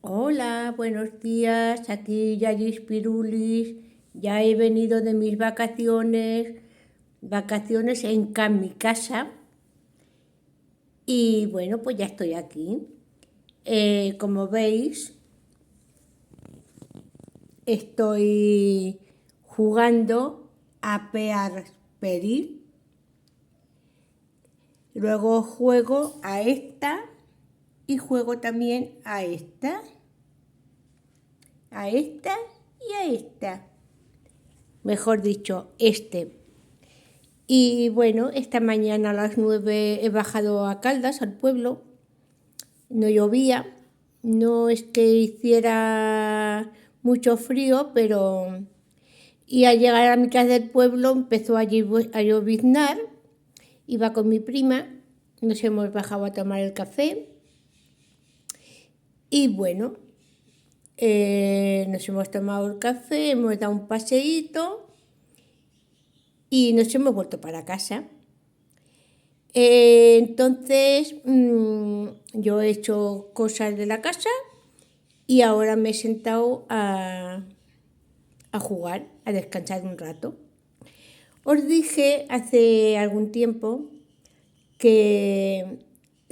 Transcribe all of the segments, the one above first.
Hola, buenos días. Aquí Yayis Pirulis. Ya he venido de mis vacaciones en mi casa. Y bueno, pues ya estoy aquí. Como veis, estoy jugando a Pear Perir. Luego juego a esta y juego también a esta y a esta. Mejor dicho, este. Y bueno, esta mañana a las 9 he bajado a Caldas, al pueblo. No llovía, no es que hiciera mucho frío, pero... Y al llegar a mitad del pueblo empezó a lloviznar. Iba con mi prima, nos hemos bajado a tomar el café. Y bueno, nos hemos tomado el café, hemos dado un paseíto y nos hemos vuelto para casa. Entonces yo he hecho cosas de la casa y ahora me he sentado a jugar, a descansar un rato. Os dije hace algún tiempo que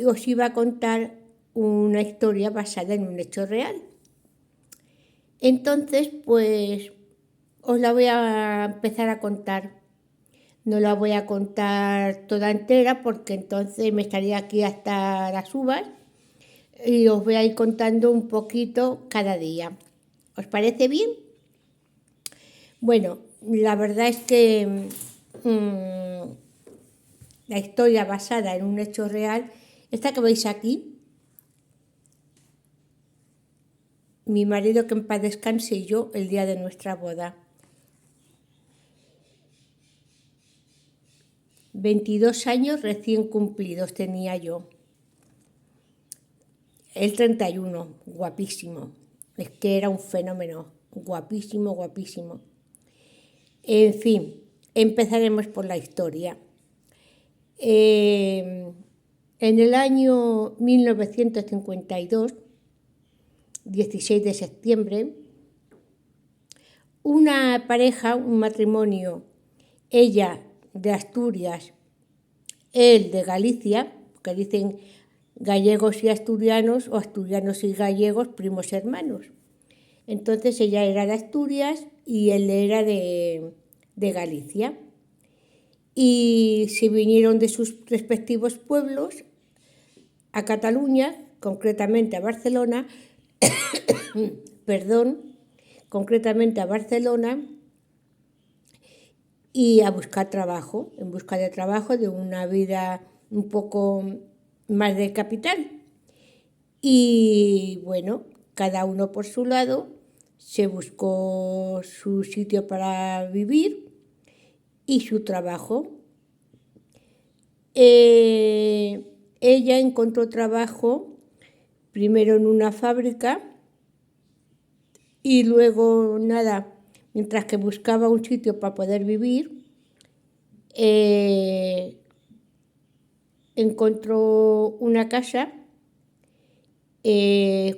os iba a contar una historia basada en un hecho real. Entonces, pues os la voy a empezar a contar. No la voy a contar toda entera porque entonces me estaría aquí hasta las uvas y os voy a ir contando un poquito cada día. ¿Os parece bien? Bueno, la verdad es que la historia basada en un hecho real, esta que veis aquí, mi marido que en paz descanse y yo el día de nuestra boda. 22 años recién cumplidos tenía yo. El 31, guapísimo. Es que era un fenómeno, guapísimo, guapísimo. En fin, empezaremos por la historia. En el año 1952, 16 de septiembre, una pareja, un matrimonio, ella de Asturias, él de Galicia, que dicen gallegos y asturianos o asturianos y gallegos, primos hermanos. Entonces ella era de Asturias y él era de Galicia. Y se vinieron de sus respectivos pueblos a Cataluña, concretamente a Barcelona, concretamente a Barcelona, y a buscar trabajo, en busca de trabajo, de una vida un poco más de capital. Y bueno, cada uno por su lado se buscó su sitio para vivir y su trabajo. Ella encontró trabajo primero en una fábrica y luego nada, mientras que buscaba un sitio para poder vivir, encontró una casa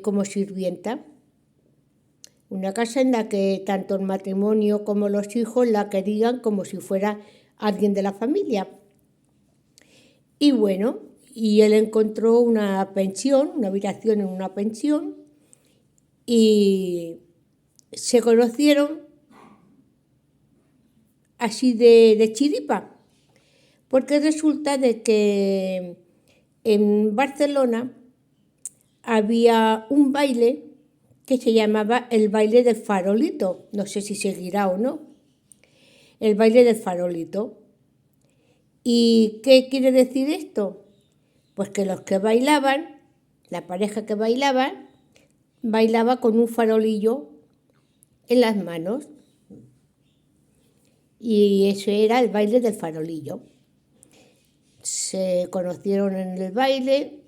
como sirvienta. Una casa en la que tanto el matrimonio como los hijos la querían como si fuera alguien de la familia. Y bueno, y él encontró una pensión, una habitación en una pensión, y se conocieron así de chiripa, porque resulta de que en Barcelona había un baile que se llamaba el baile del farolito, no sé si seguirá o no, el baile del farolito. ¿Y qué quiere decir esto? Pues que los que bailaban, la pareja que bailaba con un farolillo en las manos. Y eso era el baile del farolillo. Se conocieron en el baile,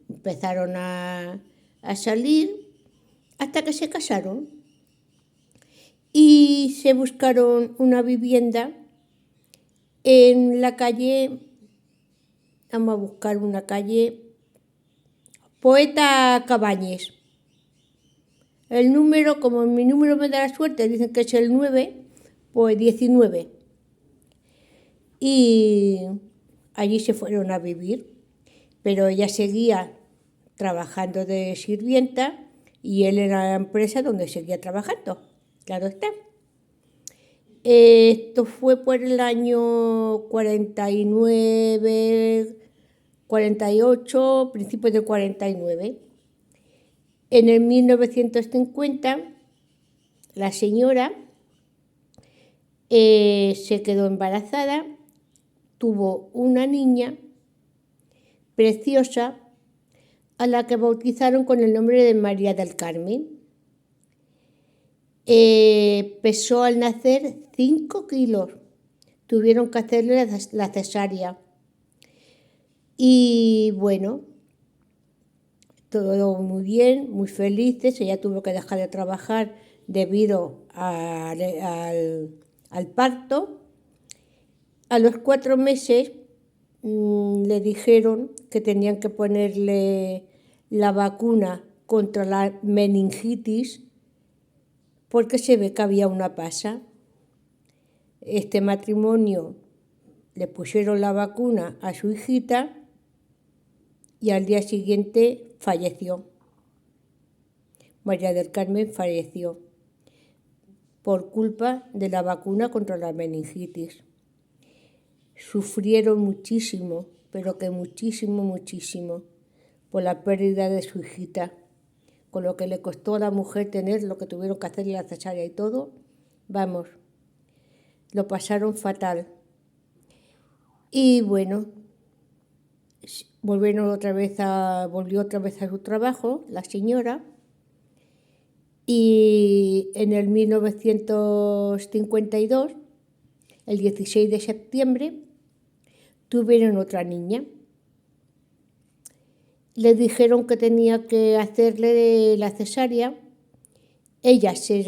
empezaron a salir hasta que se casaron y se buscaron una vivienda en la calle, vamos a buscar una calle, Poeta Cabañes. el número, como mi número me da la suerte, dicen que es el 9, pues 19. Y allí se fueron a vivir, pero ella seguía trabajando de sirvienta y él era la empresa donde seguía trabajando, claro está. Esto fue por el año 49, 48, principios de 49. En el 1950, la señora se quedó embarazada, tuvo una niña preciosa a la que bautizaron con el nombre de María del Carmen. Pesó al nacer 5 kilos. Tuvieron que hacerle la cesárea. Y bueno, todo muy bien, muy felices. Ella tuvo que dejar de trabajar debido al parto. A los 4 meses le dijeron que tenían que ponerle la vacuna contra la meningitis porque se ve que había una pasa. Este matrimonio le pusieron la vacuna a su hijita y al día siguiente falleció. María del Carmen falleció por culpa de la vacuna contra la meningitis. Sufrieron muchísimo, pero que muchísimo, muchísimo, por la pérdida de su hijita. Con lo que le costó a la mujer tener, lo que tuvieron que hacer la cesárea y todo, vamos, lo pasaron fatal. Y bueno, volvió otra vez a su trabajo, la señora, y en el 1952, el 16 de septiembre, tuvieron otra niña. Le dijeron que tenía que hacerle la cesárea. Ella se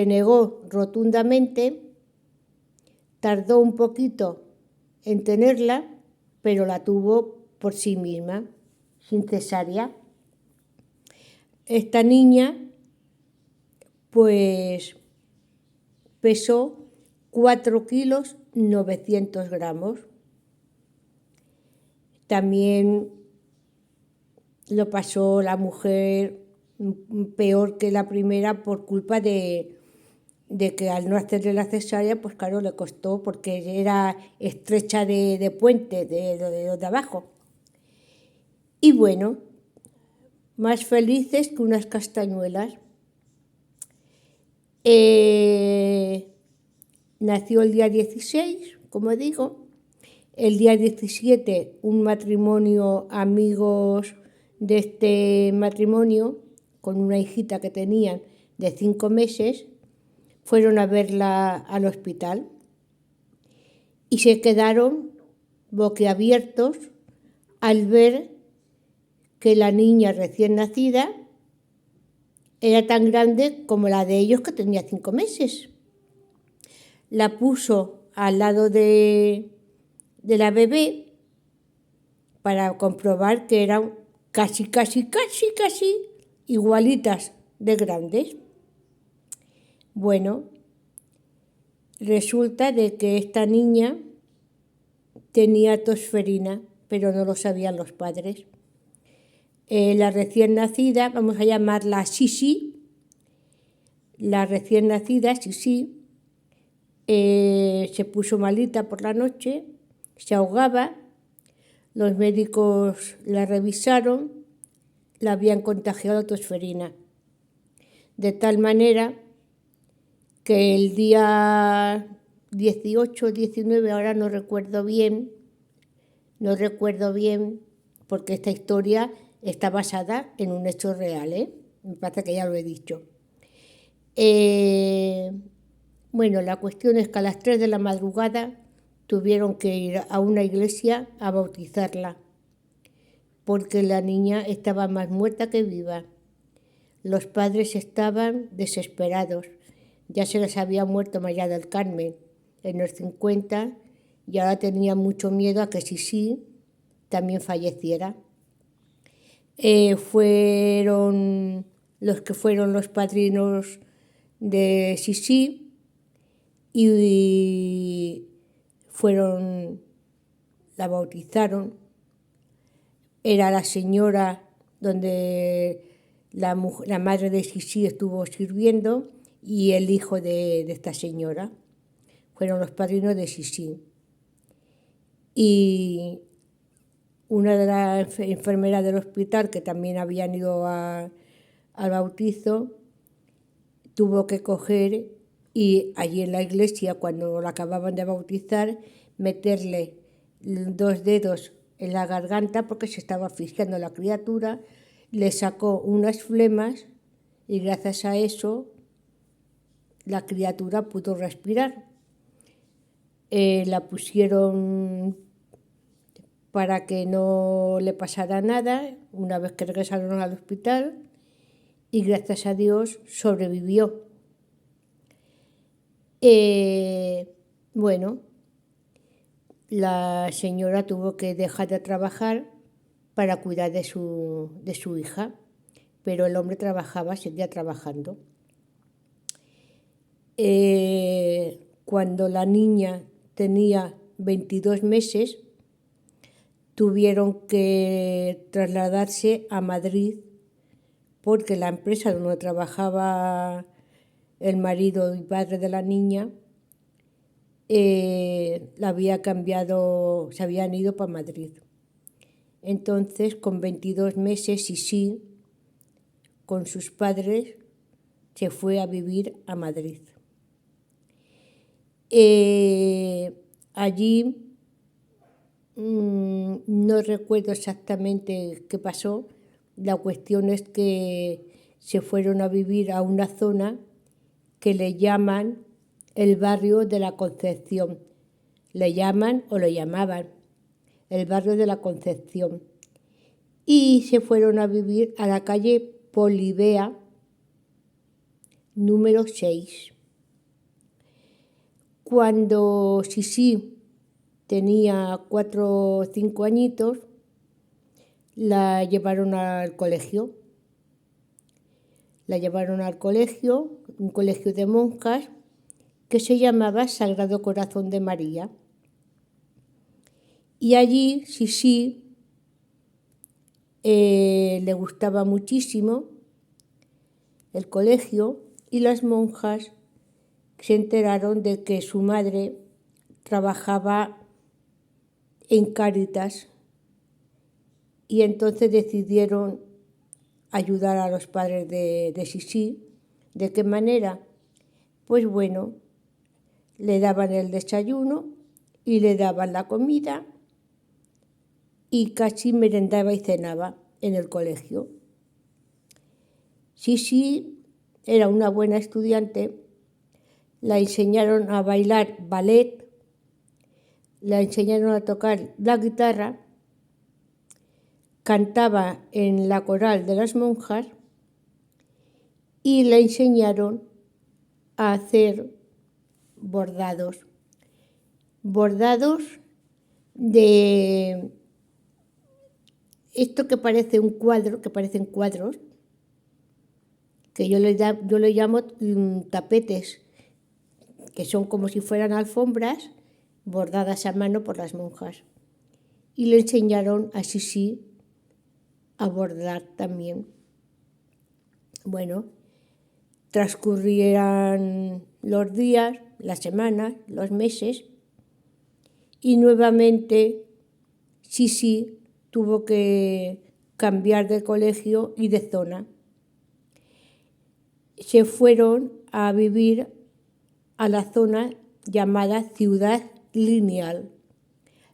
negó rotundamente, tardó un poquito en tenerla, pero la tuvo por sí misma, sin cesárea. Esta niña, pues, pesó 4 kilos 900 gramos. También lo pasó la mujer peor que la primera por culpa de que al no hacerle la cesárea, pues claro, le costó porque era estrecha de puente, de abajo. Y bueno, más felices que unas castañuelas. Nació el día 16, como digo. El día 17, un matrimonio, amigos de este matrimonio, con una hijita que tenían de 5 meses, fueron a verla al hospital y se quedaron boquiabiertos al ver que la niña recién nacida era tan grande como la de ellos, que tenía 5 meses. La puso al lado de la bebé para comprobar que eran casi igualitas de grandes. Bueno, resulta de que esta niña tenía tosferina, pero no lo sabían los padres. La recién nacida, vamos a llamarla Sisi, se puso malita por la noche, se ahogaba, los médicos la revisaron, la habían contagiado tosferina, de tal manera que el día 18 o 19, ahora no recuerdo bien, porque esta historia está basada en un hecho real, me parece que ya lo he dicho. Bueno, la cuestión es que a las 3 de la madrugada tuvieron que ir a una iglesia a bautizarla, porque la niña estaba más muerta que viva. Los padres estaban desesperados. Ya se les había muerto María del Carmen en los 50 y ahora tenían mucho miedo a que Sisi también falleciera. Fueron los que fueron los padrinos de Sisi, y la bautizaron. Era la señora donde la madre de Sisi estuvo sirviendo, y el hijo de esta señora. Fueron los padrinos de Sisi. Y una de las enfermeras del hospital, que también habían ido al bautizo, tuvo que coger y allí en la iglesia, cuando la acababan de bautizar, meterle 2 dedos en la garganta porque se estaba asfixiando la criatura, le sacó unas flemas y gracias a eso la criatura pudo respirar. La pusieron para que no le pasara nada una vez que regresaron al hospital, y gracias a Dios sobrevivió. Bueno, la señora tuvo que dejar de trabajar para cuidar de su hija, pero el hombre seguía trabajando. Cuando la niña tenía 22 meses, tuvieron que trasladarse a Madrid porque la empresa donde trabajaba el marido y padre de la niña la había cambiado, se habían ido para Madrid. Entonces, con 22 meses, Sisi, con sus padres, se fue a vivir a Madrid. Allí no recuerdo exactamente qué pasó. La cuestión es que se fueron a vivir a una zona que le llaman el barrio de la Concepción. Le llaman o lo llamaban el barrio de la Concepción. Y se fueron a vivir a la calle Polibea, número 6. Cuando Sisi tenía 4 o 5 añitos, la llevaron al colegio. La llevaron al colegio, un colegio de monjas que se llamaba Sagrado Corazón de María. Y allí Sisi le gustaba muchísimo el colegio, y las monjas se enteraron de que su madre trabajaba en Cáritas, y entonces decidieron ayudar a los padres de Sisi. ¿De qué manera? Pues bueno, le daban el desayuno y le daban la comida, y casi merendaba y cenaba en el colegio. Sisi era una buena estudiante. La enseñaron a bailar ballet, la enseñaron a tocar la guitarra, cantaba en la coral de las monjas y le enseñaron a hacer bordados. Bordados de esto que parece un cuadro, que parecen cuadros, que yo le llamo tapetes, que son como si fueran alfombras bordadas a mano por las monjas. Y le enseñaron a Sisi a bordar también. Bueno, transcurrieran los días, las semanas, los meses, y nuevamente Sisi tuvo que cambiar de colegio y de zona. Se fueron a vivir a la zona llamada Ciudad Lineal,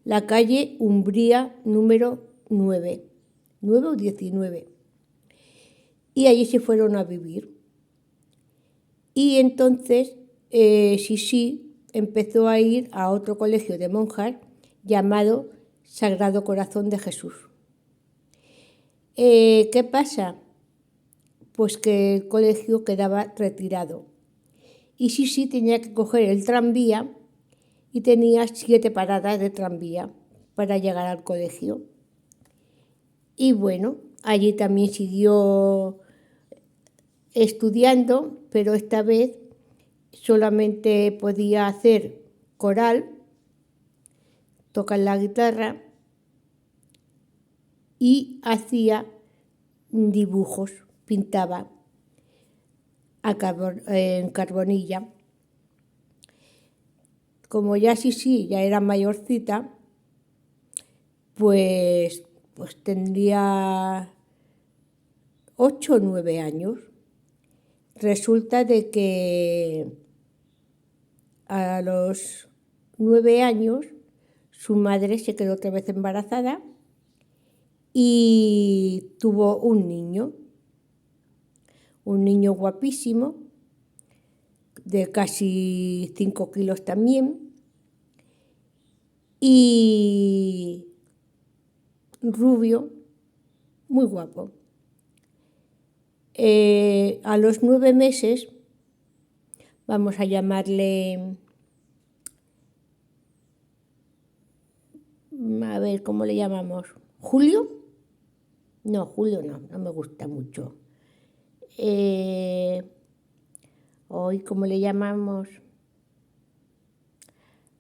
la calle Umbría número 9 o 19. Y allí se fueron a vivir. Y entonces Sisi empezó a ir a otro colegio de monjas llamado Sagrado Corazón de Jesús. ¿Qué pasa? Pues que el colegio quedaba retirado. Y Sisi tenía que coger el tranvía, y tenía 7 paradas de tranvía para llegar al colegio. Y bueno, allí también siguió estudiando, pero esta vez solamente podía hacer coral, tocar la guitarra y hacía dibujos, pintaba en carbonilla. Como ya ya era mayorcita, pues tendría 8 o 9 años. Resulta de que a los 9 años su madre se quedó otra vez embarazada y tuvo un niño guapísimo, de casi 5 kilos también, y rubio, muy guapo. A los 9 meses, vamos a llamarle, a ver, ¿cómo le llamamos? ¿Julio? No, Julio no me gusta mucho. Hoy, ¿cómo le llamamos?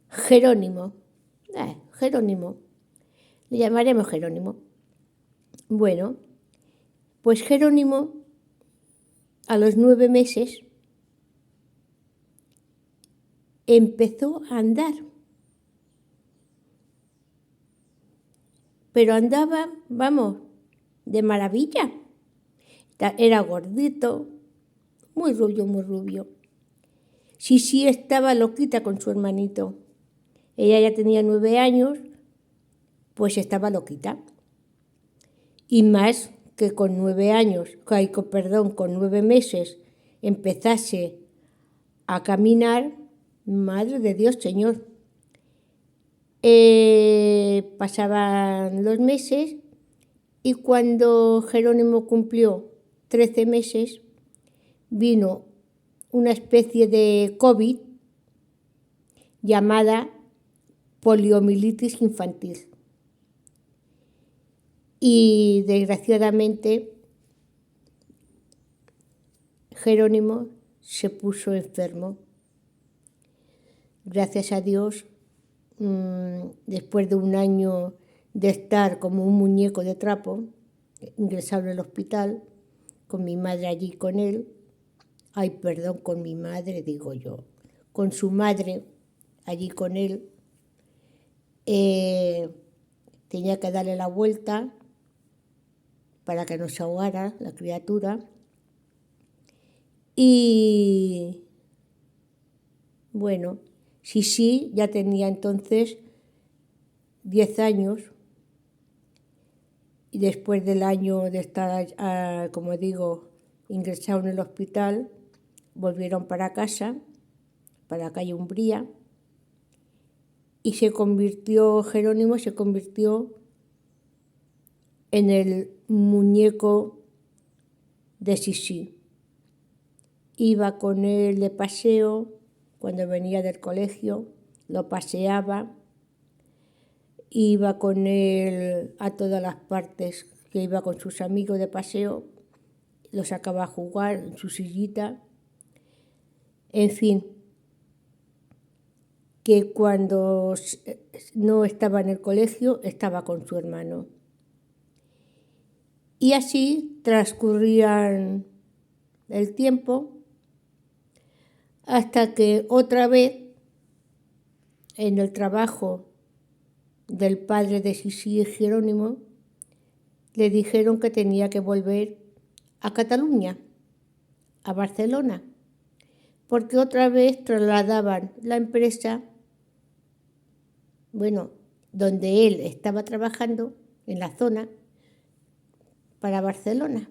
Jerónimo. Jerónimo. Le llamaremos Jerónimo. Bueno, pues Jerónimo, a los 9 meses, empezó a andar. Pero andaba, vamos, de maravilla. Era gordito, muy rubio, muy rubio. Sí, estaba loquita con su hermanito. Ella ya tenía 9 años, pues estaba loquita. Y más que con 9 años, con 9 meses, empezase a caminar, madre de Dios, Señor. Pasaban los meses y cuando Jerónimo cumplió 13 meses, vino una especie de COVID llamada poliomielitis infantil. Y desgraciadamente Jerónimo se puso enfermo. Gracias a Dios, después de un año de estar como un muñeco de trapo, ingresado en el hospital, con mi madre allí con él, con mi madre, digo yo, con su madre allí con él, tenía que darle la vuelta para que no se ahogara la criatura. Y bueno, sí, ya tenía entonces 10 años y después del año de estar, como digo, ingresado en el hospital, volvieron para casa, para la calle Umbría, y Jerónimo se convirtió en el muñeco de Sisi. Iba con él de paseo, cuando venía del colegio, lo paseaba, iba con él a todas las partes, que iba con sus amigos de paseo, lo sacaba a jugar en su sillita. En fin, que cuando no estaba en el colegio, estaba con su hermano. Y así transcurrían el tiempo hasta que otra vez, en el trabajo del padre de Sisi y Jerónimo, le dijeron que tenía que volver a Cataluña, a Barcelona, porque otra vez trasladaban la empresa, donde él estaba trabajando, en la zona, para Barcelona.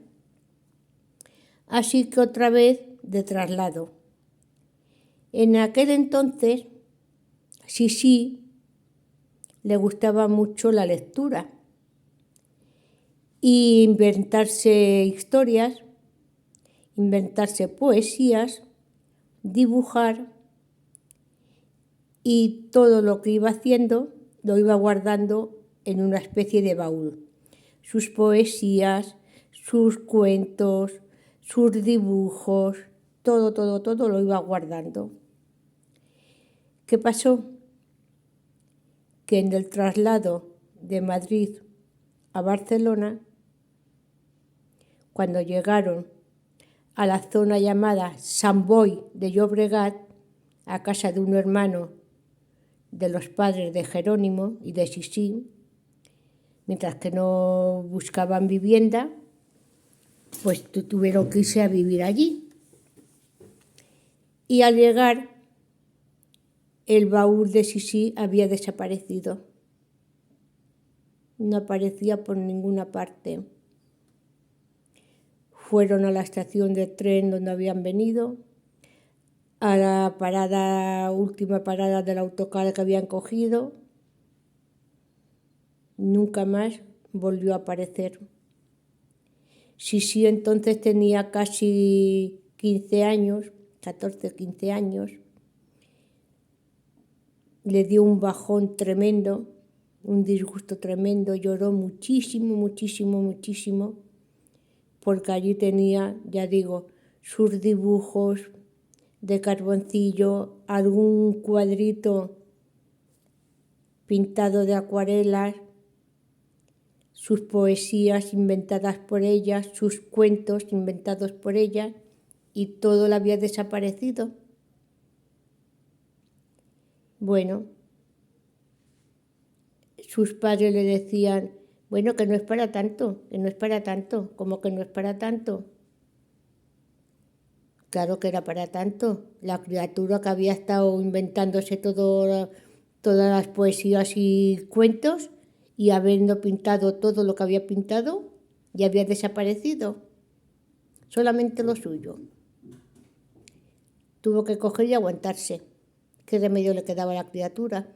Así que otra vez de traslado. En aquel entonces, Sisi le gustaba mucho la lectura y inventarse historias, inventarse poesías, dibujar, y todo lo que iba haciendo lo iba guardando en una especie de baúl. Sus poesías, sus cuentos, sus dibujos, todo lo iba guardando. ¿Qué pasó? Que en el traslado de Madrid a Barcelona, cuando llegaron a la zona llamada Sant Boi de Llobregat, a casa de un hermano de los padres de Jerónimo y de Sisí, mientras que no buscaban vivienda, pues tuvieron que irse a vivir allí. Y al llegar, el baúl de Sisí había desaparecido. No aparecía por ninguna parte. Fueron a la estación de tren donde habían venido, a la última parada del autocar que habían cogido. Nunca más volvió a aparecer. Sisí entonces tenía casi 15 años, 14 o 15 años. Le dio un bajón tremendo, un disgusto tremendo, lloró muchísimo, porque allí tenía, ya digo, sus dibujos de carboncillo, algún cuadrito pintado de acuarelas, sus poesías inventadas por ella, sus cuentos inventados por ella, y todo le había desaparecido. Bueno, sus padres le decían, bueno, que no es para tanto, ¿cómo que no es para tanto? Claro que era para tanto. La criatura que había estado inventándose todas las poesías y cuentos y habiendo pintado todo lo que había pintado, ya había desaparecido. Solamente lo suyo. Tuvo que coger y aguantarse. ¿Qué remedio le quedaba a la criatura?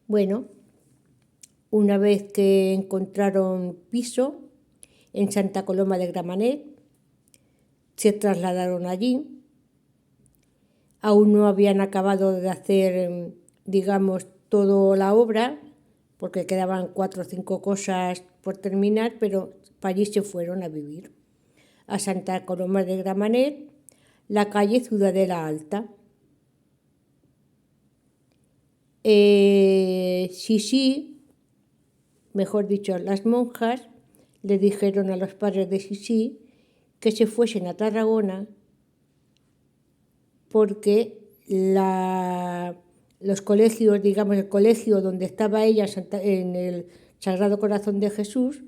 Bueno, una vez que encontraron piso en Santa Coloma de Gramenet, se trasladaron allí. Aún no habían acabado de hacer, digamos, toda la obra, porque quedaban 4 o 5 cosas por terminar, pero para allí se fueron a vivir. A Santa Coloma de Gramenet, la calle Ciudadela Alta. Sisí, mejor dicho, las monjas le dijeron a los padres de Sisí que se fuesen a Tarragona porque los colegios, digamos, el colegio donde estaba ella en el Sagrado Corazón de Jesús,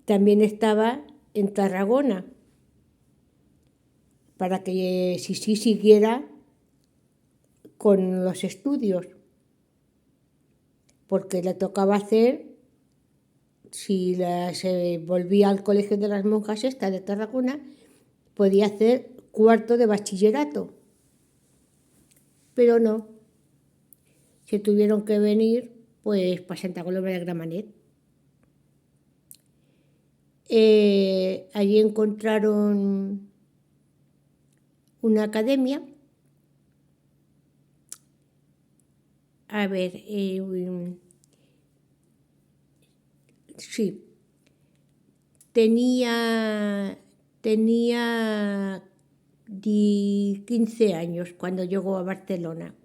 también estaba en Tarragona, para que Sisí siguiera con los estudios, porque le tocaba hacer, si se volvía al colegio de las monjas esta de Tarragona, podía hacer 4º de bachillerato, pero no, se tuvieron que venir pues para Santa Coloma de Gramenet. Allí encontraron una academia. A ver, sí, tenía 15 años cuando llegó a Barcelona.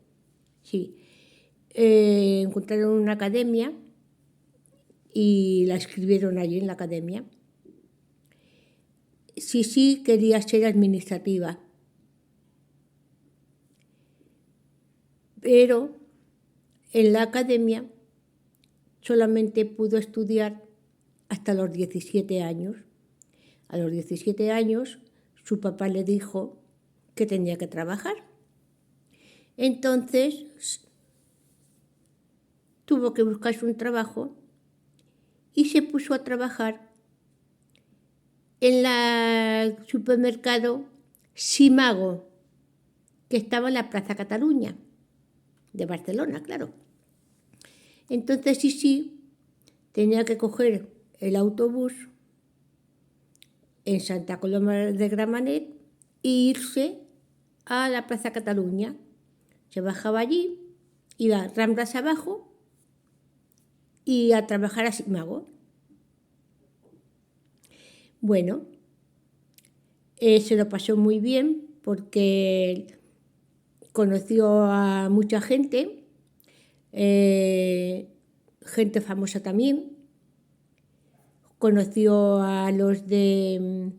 Sí, encontraron una academia y la escribieron allí en la academia. Sí, quería ser administrativa, pero en la academia solamente pudo estudiar hasta los 17 años. A los 17 años su papá le dijo que tenía que trabajar. Entonces tuvo que buscarse un trabajo y se puso a trabajar en el supermercado Simago, que estaba en la Plaza Cataluña de Barcelona, claro. Entonces sí, tenía que coger el autobús en Santa Coloma de Gramenet e irse a la Plaza Cataluña. Se bajaba allí, iba Ramblas abajo y a trabajar a Simago. Bueno, Se lo pasó muy bien porque conoció a mucha gente, gente famosa también. Conoció a los de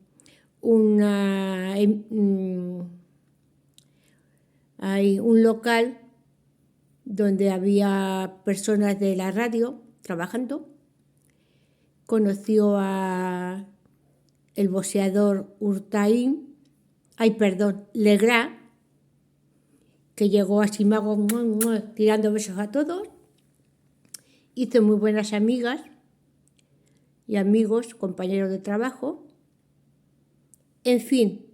hay un local donde había personas de la radio trabajando. Conoció a el boxeador Legras, que llegó a Simago tirando besos a todos. Hizo muy buenas amigas y amigos, compañeros de trabajo. En fin,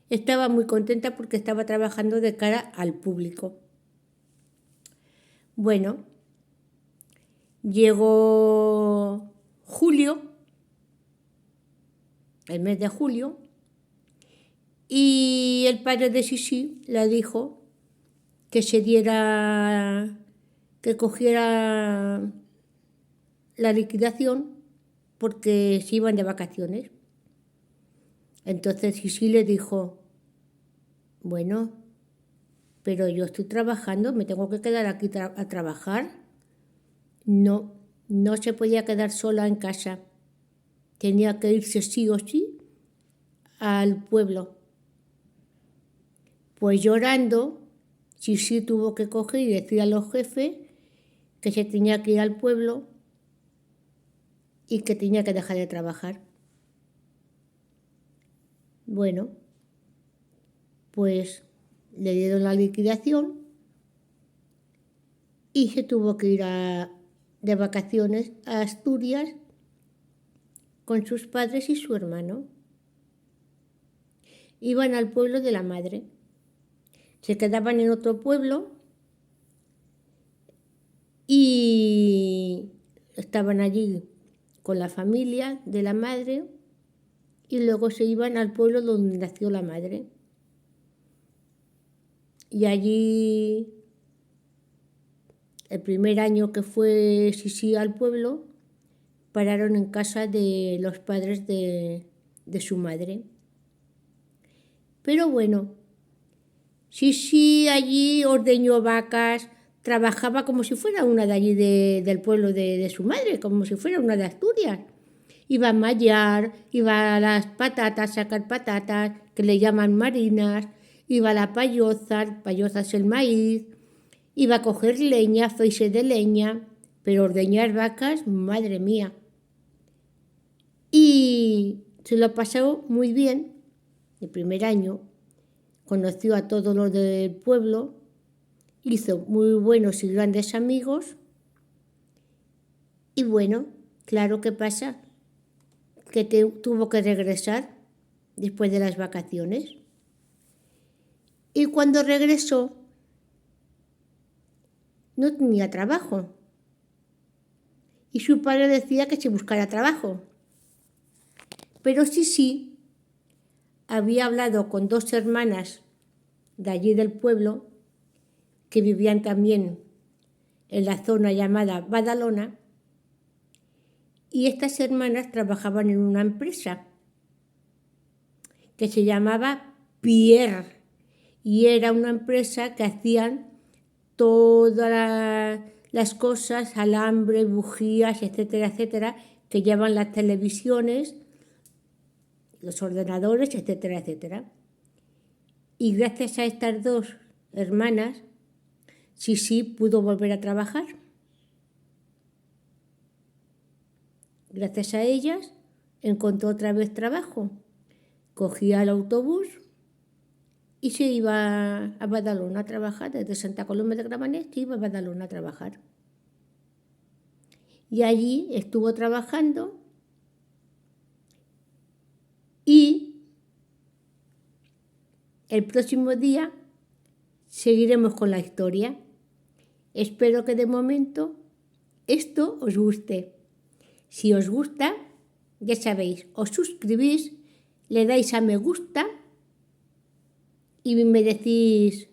estaba muy contenta porque estaba trabajando de cara al público. Bueno, llegó julio, el mes de julio, y el padre de Sisi le dijo que que cogiera la liquidación porque se iban de vacaciones. Entonces Sisi le dijo, bueno, pero yo estoy trabajando, me tengo que quedar aquí a trabajar. No se podía quedar sola en casa. Tenía que irse sí o sí al pueblo. Pues llorando, Sisi tuvo que coger y decir a los jefes que se tenía que ir al pueblo y que tenía que dejar de trabajar. Bueno, pues le dieron la liquidación y se tuvo que ir de vacaciones a Asturias con sus padres y su hermano. Iban al pueblo de la madre. Se quedaban en otro pueblo y estaban allí con la familia de la madre y luego se iban al pueblo donde nació la madre. Y allí, el primer año que fue Sisi al pueblo, pararon en casa de los padres de su madre. Pero bueno, Sisi allí ordeñó vacas, trabajaba como si fuera una de allí del pueblo de su madre, como si fuera una de Asturias. Iba a mallar, iba a las patatas, sacar patatas, que le llaman marinas, iba a la payoza es el maíz, iba a coger leña, feise de leña, pero ordeñar vacas, madre mía. Y se lo pasó muy bien el primer año, conoció a todos los del pueblo, hizo muy buenos y grandes amigos y bueno, claro que pasa, que tuvo que regresar después de las vacaciones. Y cuando regresó, no tenía trabajo. Y su padre decía que se buscara trabajo. Pero sí, había hablado con dos hermanas de allí del pueblo, que vivían también en la zona llamada Badalona, y estas hermanas trabajaban en una empresa que se llamaba Pierre, y era una empresa que hacían todas las cosas, alambre, bujías, etcétera, etcétera, que llevan las televisiones, los ordenadores, etcétera, etcétera. Y gracias a estas dos hermanas, Sisi pudo volver a trabajar. Gracias a ellas encontró otra vez trabajo. Cogía el autobús y se iba a Badalona a trabajar. Desde Santa Coloma de Gramenet iba a Badalona a trabajar. Y allí estuvo trabajando y el próximo día seguiremos con la historia. Espero que de momento esto os guste. Si os gusta, ya sabéis, os suscribís, le dais a me gusta y me decís,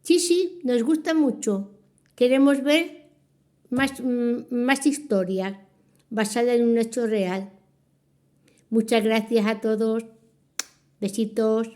sí, nos gusta mucho, queremos ver más historia basada en un hecho real. Muchas gracias a todos. Besitos.